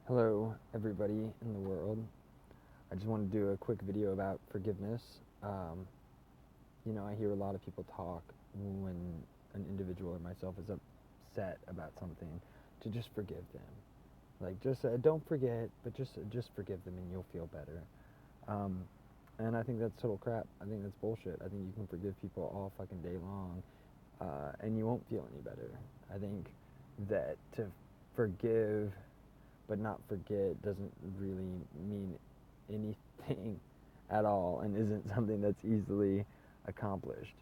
Hello, everybody in the world. I just want to do a quick video about forgiveness. I hear a lot of people talk when an individual or myself is upset about something to just forgive them. Like, just don't forget, but just forgive them and you'll feel better. Um, and I think that's total crap. I think that's bullshit. I think you can forgive people all fucking day long, and you won't feel any better. I think that to forgive but not forget doesn't really mean anything at all and isn't something that's easily accomplished.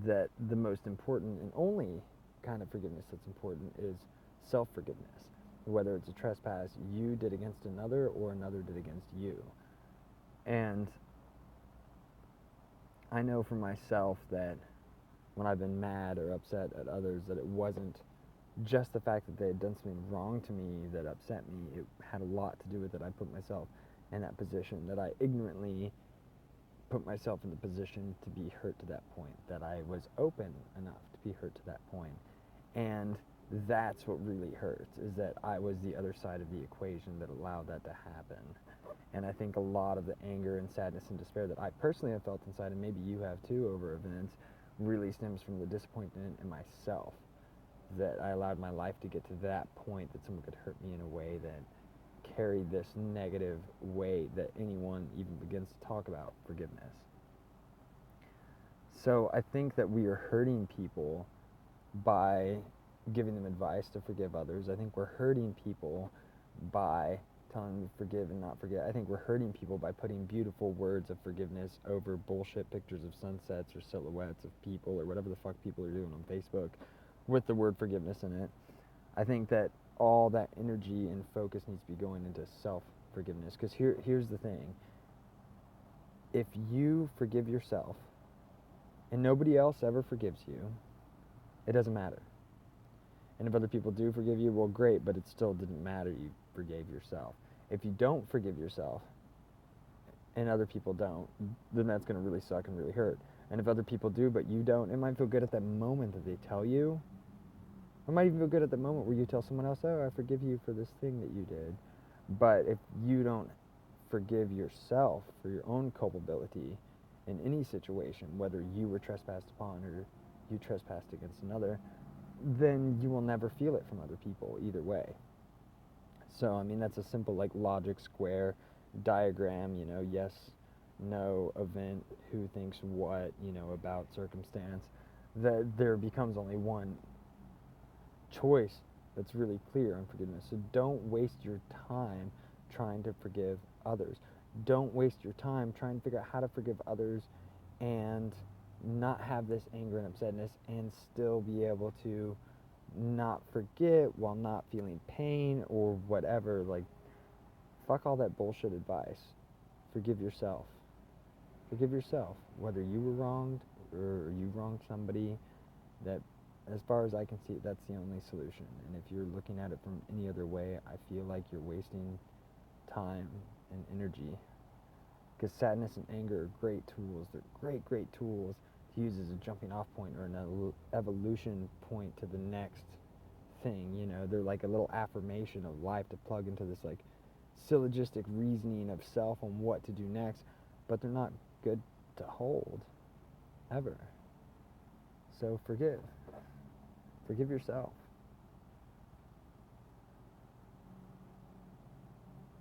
That the most important and only kind of forgiveness that's important is self forgiveness, whether it's a trespass you did against another or another did against you. And I know for myself that when I've been mad or upset at others, that it wasn't just the fact that they had done something wrong to me that upset me. It had a lot to do with that I put myself in that position, that I ignorantly put myself in the position to be hurt to that point, that I was open enough to be hurt to that point. And that's what really hurts, is that I was the other side of the equation that allowed that to happen. And I think a lot of the anger and sadness and despair that I personally have felt inside, and maybe you have too, over events, really stems from the disappointment in myself, that I allowed my life to get to that point that someone could hurt me in a way that carried this negative weight that anyone even begins to talk about forgiveness. So I think that we are hurting people by giving them advice to forgive others. I think we're hurting people by telling them to forgive and not forget. I think we're hurting people by putting beautiful words of forgiveness over bullshit pictures of sunsets or silhouettes of people or whatever the fuck people are doing on Facebook with the word forgiveness in it. I think that all that energy and focus needs to be going into self-forgiveness, because here's the thing. If you forgive yourself and nobody else ever forgives you, it doesn't matter. And if other people do forgive you, well, great, but it still didn't matter. You forgave yourself. If you don't forgive yourself and other people don't, then that's going to really suck and really hurt. And if other people do but you don't, it might feel good at that moment that they tell you. It might even feel good at the moment where you tell someone else, oh, I forgive you for this thing that you did. But if you don't forgive yourself for your own culpability in any situation, whether you were trespassed upon or you trespassed against another, then you will never feel it from other people either way. So, I mean, that's a simple, like, logic square diagram, yes, no, event, who thinks what, about circumstance, that there becomes only one choice that's really clear on forgiveness. So don't waste your time trying to forgive others. Don't waste your time trying to figure out how to forgive others and not have this anger and upsetness and still be able to not forget while not feeling pain or whatever. Like, fuck all that bullshit advice. Forgive yourself. Forgive yourself. Whether you were wronged or you wronged somebody, that, as far as I can see, that's the only solution. And if you're looking at it from any other way, I feel like you're wasting time and energy. Because sadness and anger are great tools. They're great, great tools to use as a jumping off point or an evolution point to the next thing. They're like a little affirmation of life to plug into this, like, syllogistic reasoning of self on what to do next, but they're not good to hold ever. So forgive yourself.